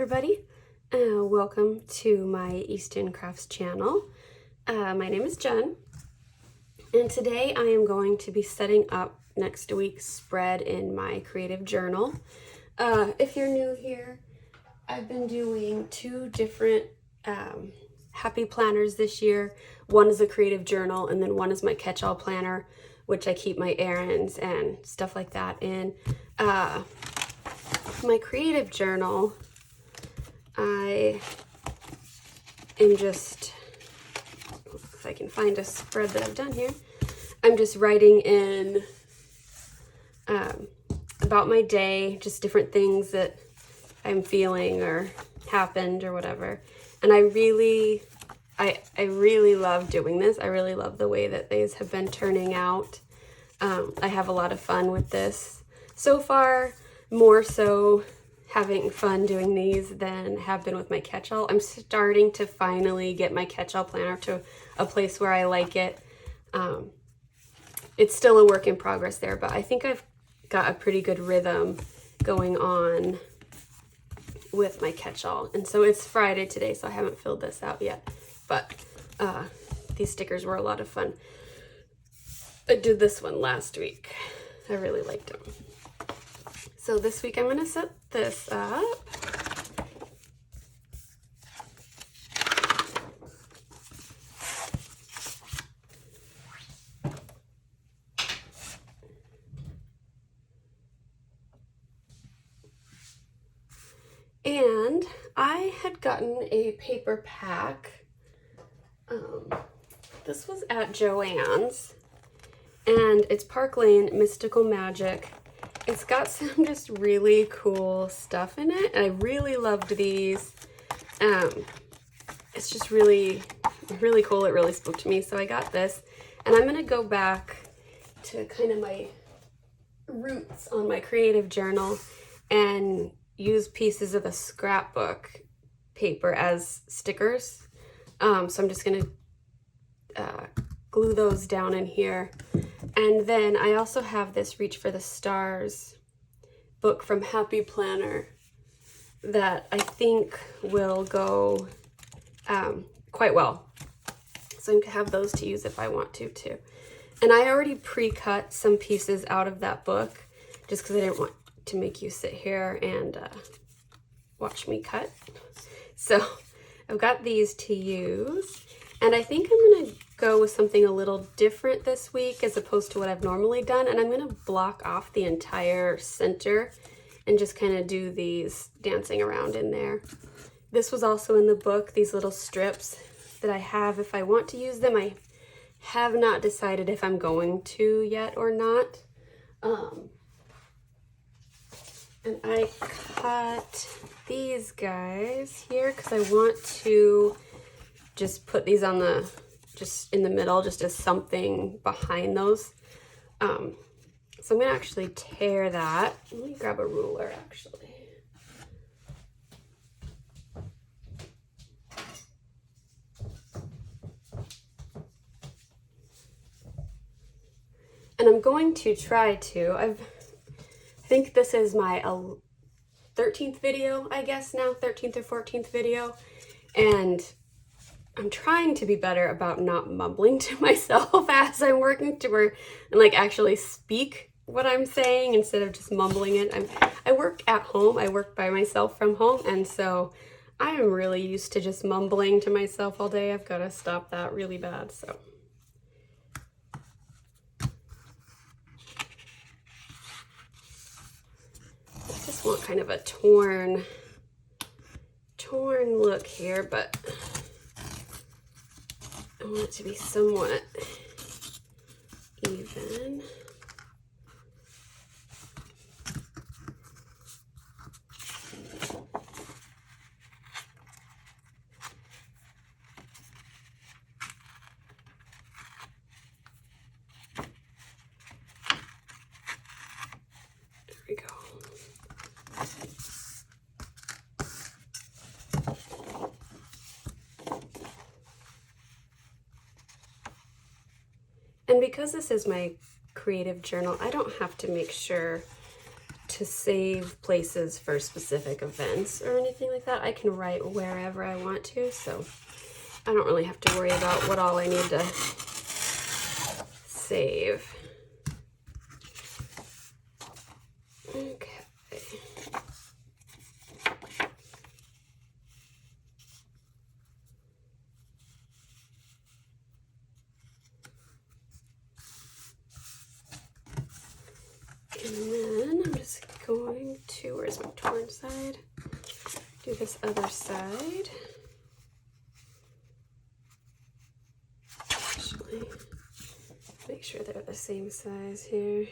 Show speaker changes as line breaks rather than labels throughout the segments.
everybody, welcome to my Easton Crafts channel. My name is Jen, and today I am going to be setting up next week's spread in my creative journal. If you're new here, I've been doing two different happy planners this year. One is a creative journal, and then one is my catch-all planner, which I keep my errands and stuff like that in. My creative journal, I am just, if I can find a spread that I've done here, I'm just writing in about my day, just different things that I'm feeling or happened or whatever. And I really love doing this. I really love the way that these have been turning out. I have a lot of fun with this so far, more so having fun doing these than have been with my catch-all. I'm starting to finally get my catch-all planner to a place where I like it. It's still a work in progress there, but I think I've got a pretty good rhythm going on with my catch-all. And so it's Friday today, so I haven't filled this out yet, but these stickers were a lot of fun. I did this one last week. I really liked them. So this week I'm going to set this up. And I had gotten a paper pack. This was at Joann's, and it's Park Lane Mystical Magic. It's got some just really cool stuff in it, and I really loved these. It's just really cool. It really spoke to me, so I got this. And I'm gonna go back to kind of my roots on my creative journal and use pieces of the scrapbook paper as stickers. So I'm just gonna glue those down in here. And then I also have this Reach for the Stars book from Happy Planner that I think will go quite well. So I'm gonna have those to use if I want to too. And I already pre-cut some pieces out of that book just because I didn't want to make you sit here and watch me cut. So I've got these to use. And I think I'm gonna go with something a little different this week as opposed to what I've normally done. And I'm gonna block off the entire center and just kind of do these dancing around in there. This was also in the book, these little strips that I have if I want to use them. I have not decided if I'm going to yet or not. And I cut these guys here because I want to just put these on the, just in the middle, just as something behind those. So I'm gonna actually tear that. Let me grab a ruler actually. And I'm going to try to, I think this is my 13th video, I guess now, 13th or 14th video. And I'm trying to be better about not mumbling to myself as I'm working to work and like actually speak what I'm saying instead of just mumbling it. I work at home, I work by myself from home, and so I am really used to just mumbling to myself all day. I've got to stop that really bad, so. I just want kind of a torn look here, but I want it to be somewhat even. There we go. And because this is my creative journal, I don't have to make sure to save places for specific events or anything like that. I can write wherever I want to, so I don't really have to worry about what all I need to save. Okay. And then I'm just going to, where's my torn side? Do this other side. Actually, make sure they're the same size here.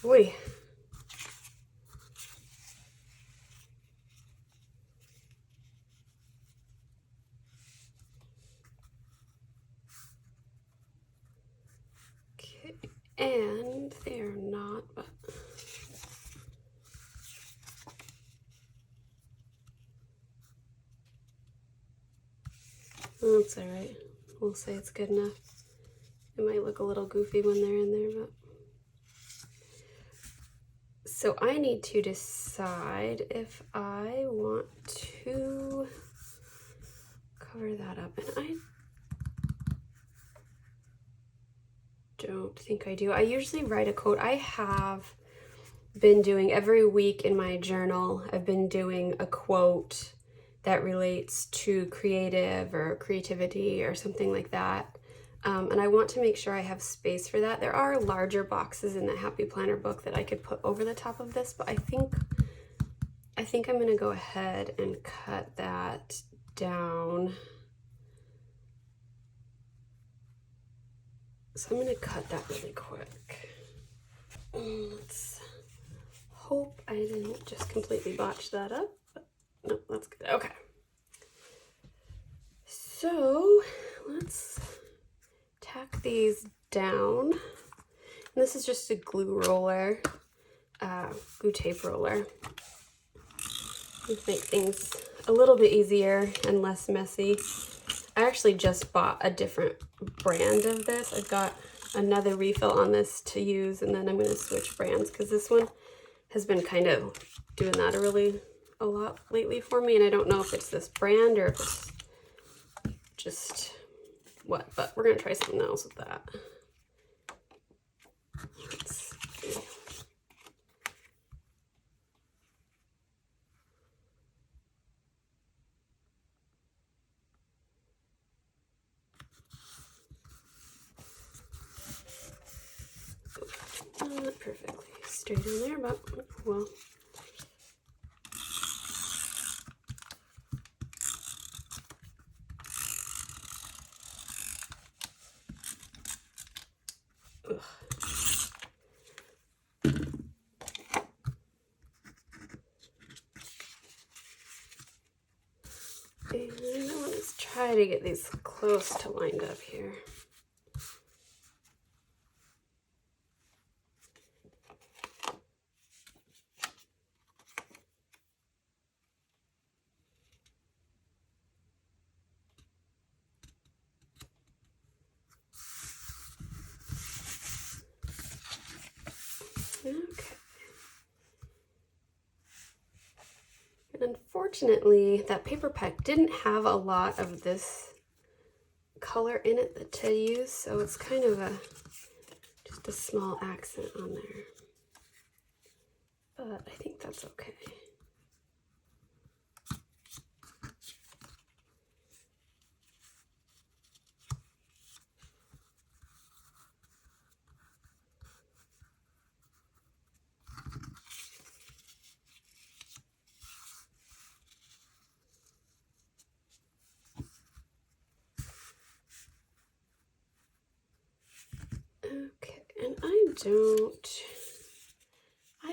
Oy. Okay, and they are not, but that's all right. We'll say it's good enough. It might look a little goofy when they're in there, but. So I need to decide if I want to cover that up, and I don't think I do. I usually write a quote. I have been doing every week in my journal, I've been doing a quote that relates to creative or creativity or something like that. And I want to make sure I have space for that. There are larger boxes in the Happy Planner book that I could put over the top of this, but I think I'm gonna go ahead and cut that down. So I'm gonna cut that really quick. Let's hope I didn't just completely botch that up, but no, that's good. Okay. So let's tack these down. And this is just a glue roller, glue tape roller. Make things a little bit easier and less messy. I actually just bought a different brand of this. I've got another refill on this to use, and then I'm going to switch brands because this one has been kind of doing that a lot lately for me, and I don't know if it's this brand or if it's just what, but we're going to try something else with that. Let's see. Not perfectly straight on there, but well. Ugh. And let's try to get these close to lined up here. Okay. And unfortunately, that paper pack didn't have a lot of this color in it to use, so it's kind of just a small accent on there. But I think that's okay. Okay, and I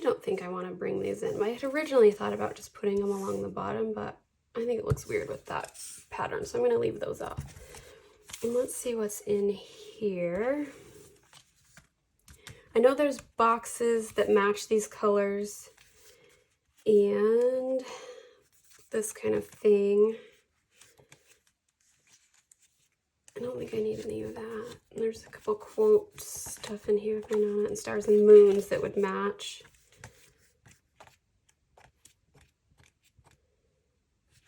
don't think I want to bring these in. I had originally thought about just putting them along the bottom, but I think it looks weird with that pattern, so I'm going to leave those up. And let's see what's in here. I know there's boxes that match these colors and this kind of thing. I don't think I need any of that. And there's a couple quote stuff in here, and stars and moons that would match.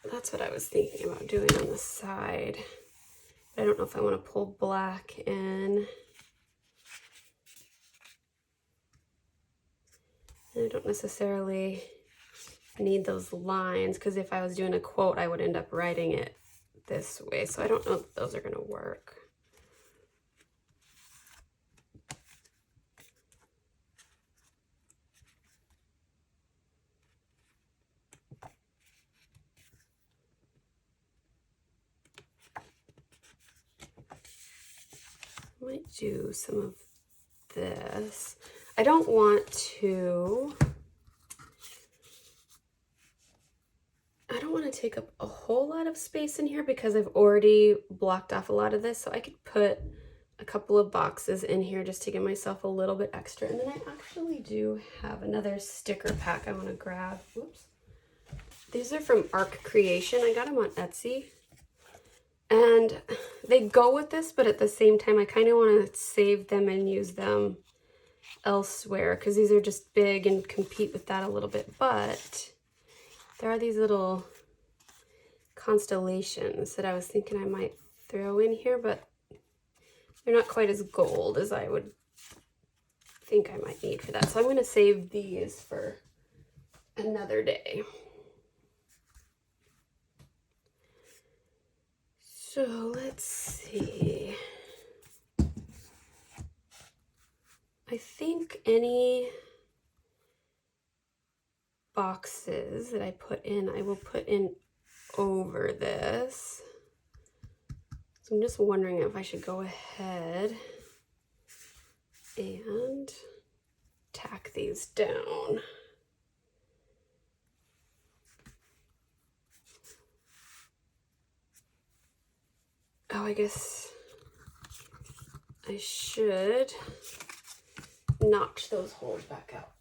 That's what I was thinking about doing on the side. But I don't know if I want to pull black in. And I don't necessarily need those lines, because if I was doing a quote, I would end up writing it this way. So I don't know if those are going to work. I might do some of this. I don't want to take up a whole lot of space in here because I've already blocked off a lot of this. So I could put a couple of boxes in here just to give myself a little bit extra. And then I actually do have another sticker pack I want to grab. Whoops. These are from Arc Creation. I got them on Etsy. And they go with this, but at the same time, I kind of want to save them and use them elsewhere because these are just big and compete with that a little bit. But there are these little constellations that I was thinking I might throw in here, but they're not quite as gold as I would think I might need for that. So I'm going to save these for another day. So let's see. I think any boxes that I put in, I will put in over this. So I'm just wondering if I should go ahead and tack these down. Oh, I guess I should notch those holes back out.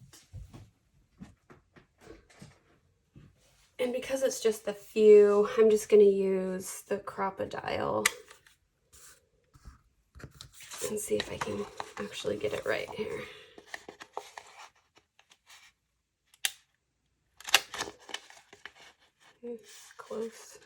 And because it's just a few, I'm just going to use the crocodile and see if I can actually get it right here. Close.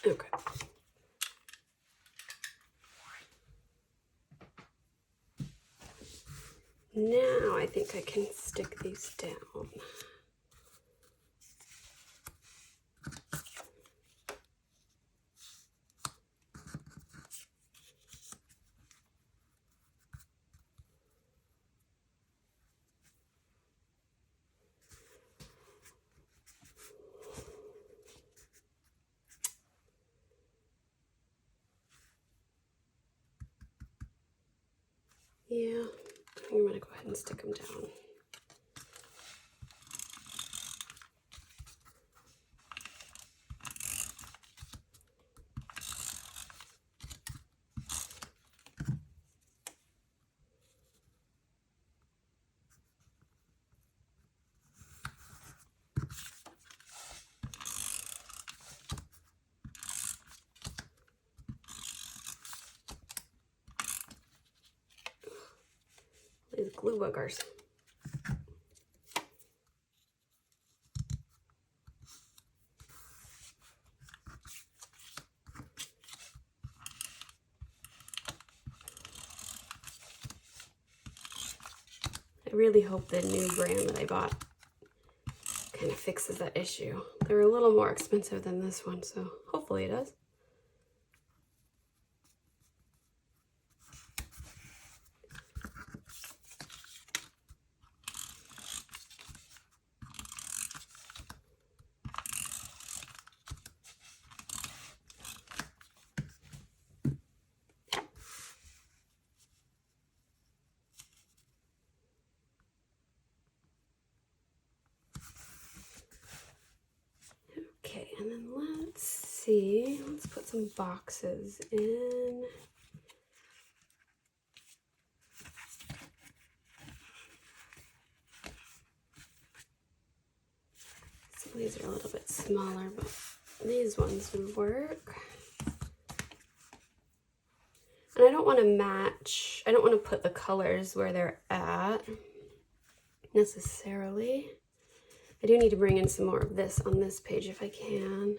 Okay. Now I think I can stick these down. Yeah, I'm gonna go ahead and stick them down. These glue buggers. I really hope the new brand that I bought kind of fixes that issue. They're a little more expensive than this one, so hopefully it does. see, let's put some boxes in. Some of these are a little bit smaller, but these ones would work. And I don't want to match, I don't want to put the colors where they're at necessarily. I do need to bring in some more of this on this page if I can.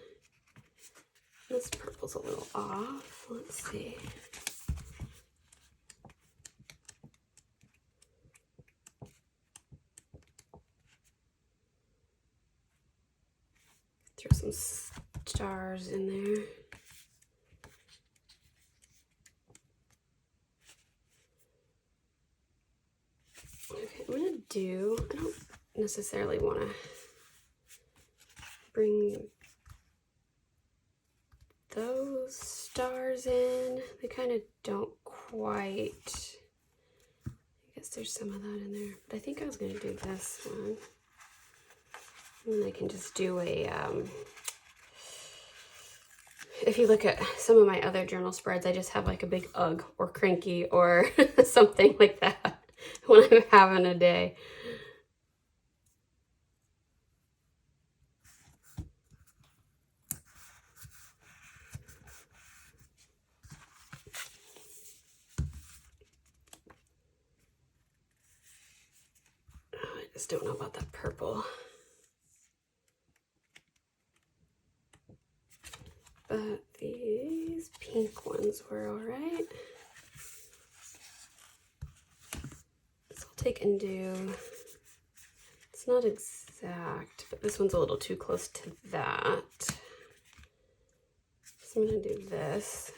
This purple's a little off. Let's see. Throw some stars in there. Okay, I'm gonna do, I don't necessarily want to bring those stars in. They kind of don't quite, I guess there's some of that in there, but I think I was going to do this one. And then I can just do a, if you look at some of my other journal spreads, I just have like a big ugh or cranky or something like that when I'm having a day. I just don't know about that purple. But these pink ones were all right. So I'll take and do, it's not exact, but this one's a little too close to that. So I'm gonna do this.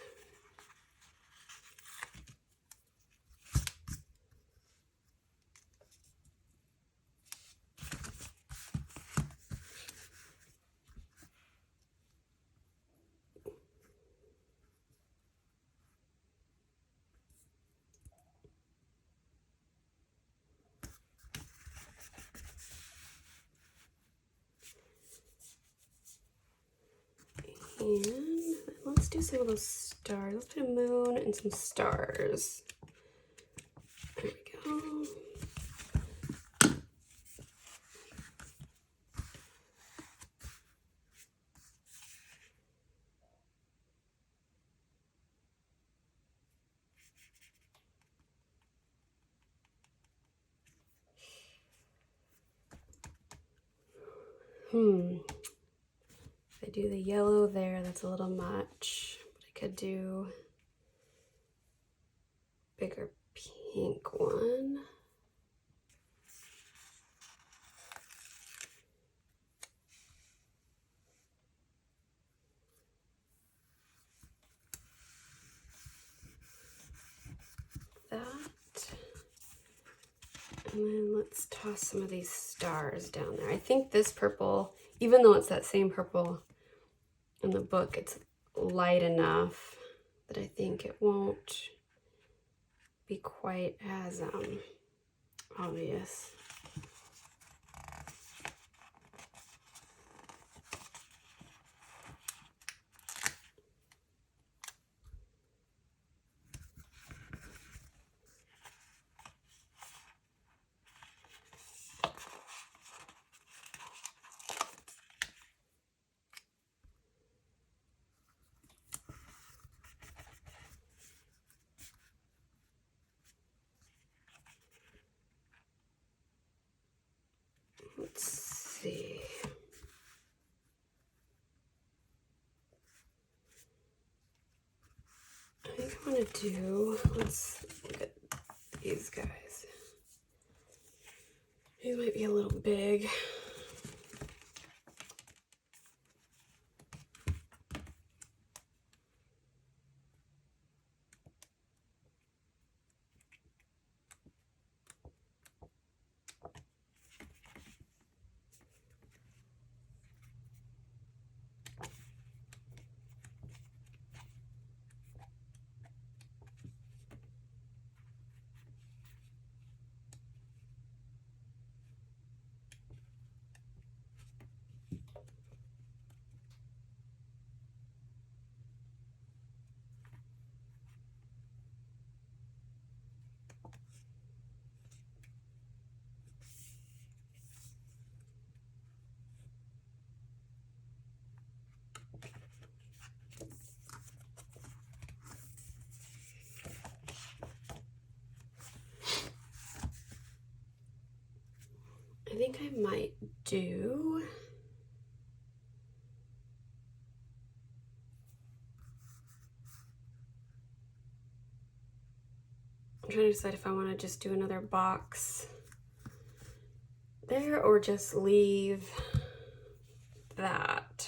And let's do some of those stars. Let's put a moon and some stars. There we go. If I do the yellow there, that's a little much. But I could do bigger pink one. That. And then let's toss some of these stars down there. I think this purple, even though it's that same purple in the book, it's light enough that I think it won't be quite as obvious. Let's see. I think I want to do, let's look at these guys. These might be a little big. think I might do I'm trying to decide if I want to just do another box there or just leave that.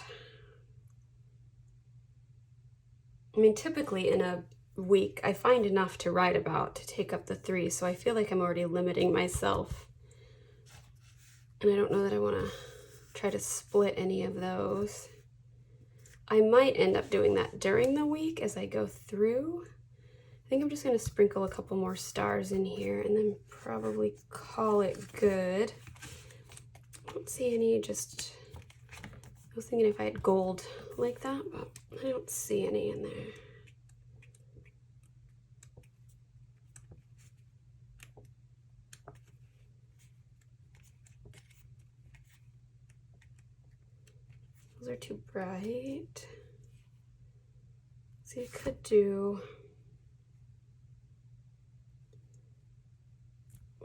I mean, typically in a week, I find enough to write about to take up the 3, so I feel like I'm already limiting myself. And I don't know that I want to try to split any of those. I might end up doing that during the week as I go through. I think I'm just going to sprinkle a couple more stars in here and then probably call it good. I don't see any, just, I was thinking if I had gold like that, but I don't see any in there. Those are too bright. See, I could do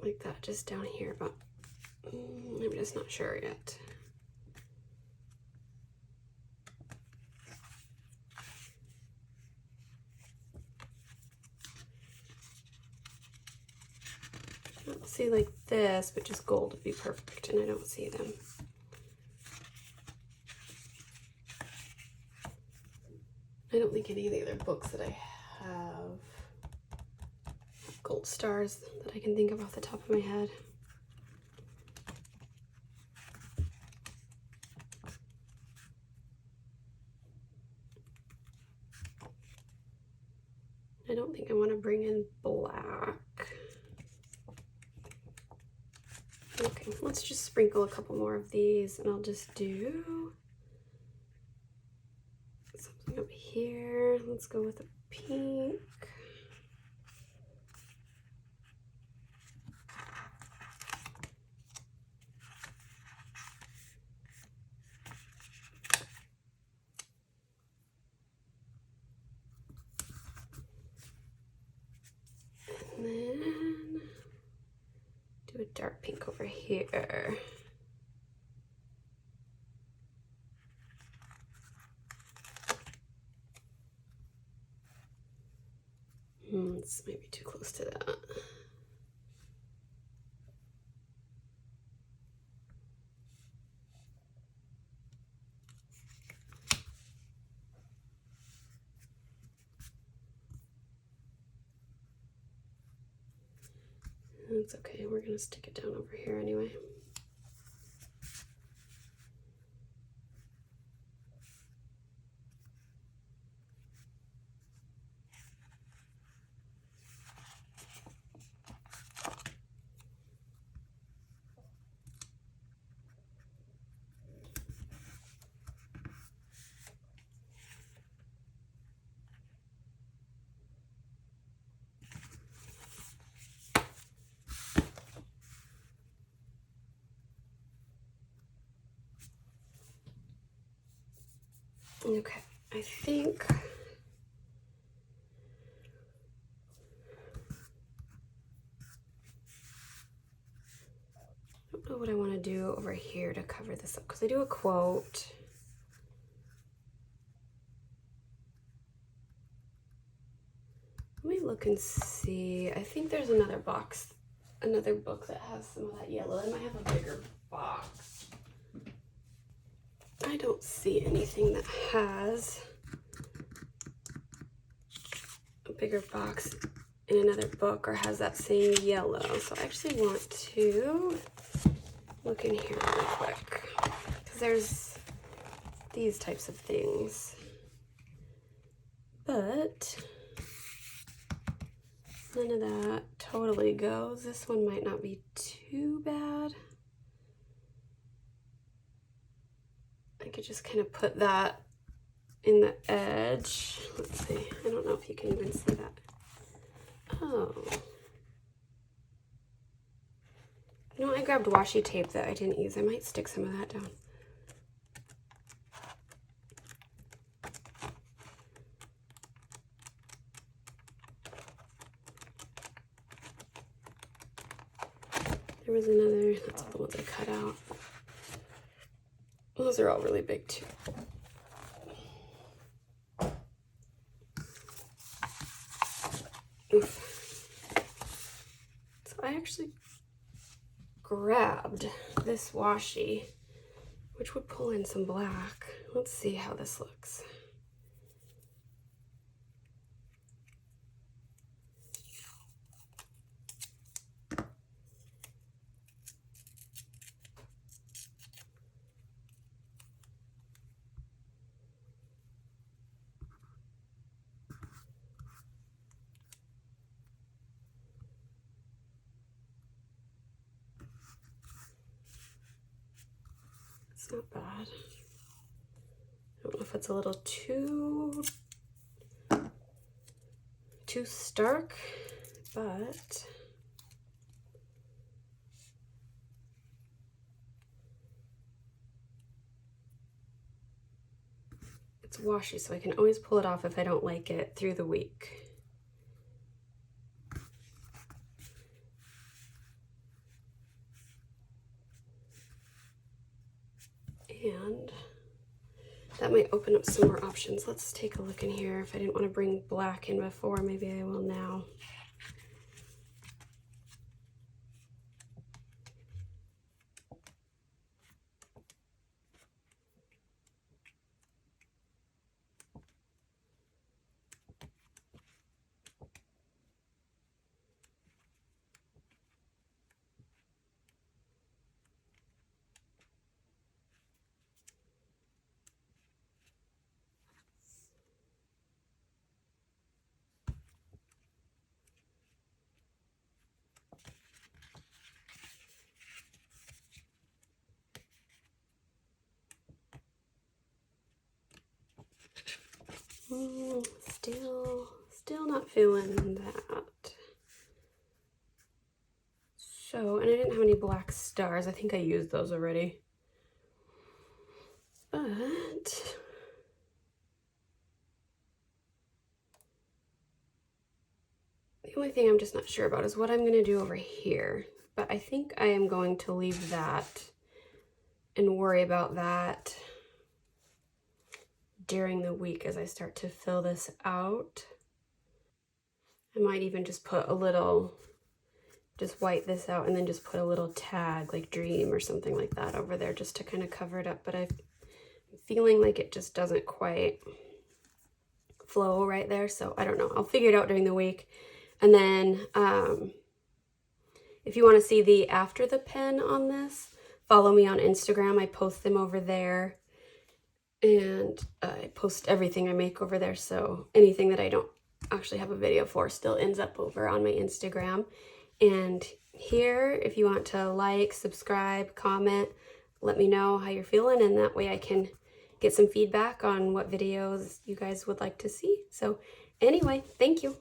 like that just down here, but I'm just not sure yet. I don't see like this, but just gold would be perfect, and I don't see them. I don't think any of the other books that I have gold stars that I can think of off the top of my head. I don't think I want to bring in black. Okay, let's just sprinkle a couple more of these, and I'll just do something up here. Let's go with a pink. And then do a dark pink over here. This might be too close to that. That's okay, we're gonna stick it down over here anyway. Okay, I think I don't know what I want to do over here to cover this up, because I do a quote. Let me look and see. I think there's another box, another book that has some of that yellow. It might have a bigger box. I don't see anything that has a bigger box in another book or has that same yellow. So I actually want to look in here real quick, because there's these types of things. But none of that totally goes. This one might not be too bad. I could just kind of put that in the edge. Let's see. I don't know if you can even see that. Oh. You know, I grabbed washi tape that I didn't use. I might stick some of that down. There was another, that's all the ones I cut out. Those are all really big too. Oof. So I actually grabbed this washi, which would pull in some black. Let's see how this looks. It's not bad. I don't know if it's a little too stark, but it's washi, so I can always pull it off if I don't like it through the week. And that might open up some more options. Let's take a look in here. If I didn't want to bring black in before, maybe I will now. Still not feeling that. So, and I didn't have any black stars. I think I used those already. But the only thing I'm just not sure about is what I'm going to do over here. But I think I am going to leave that and worry about that during the week as I start to fill this out. I might even just put a little, just white this out and then just put a little tag like dream or something like that over there just to kind of cover it up. But I'm feeling like it just doesn't quite flow right there. So I don't know. I'll figure it out during the week. And then if you want to see the after the pen on this, follow me on Instagram. I post them over there. And I post everything I make over there. So anything that I don't actually have a video for still ends up over on my Instagram. And here, if you want to like, subscribe, comment, let me know how you're feeling. And that way I can get some feedback on what videos you guys would like to see. So anyway, thank you.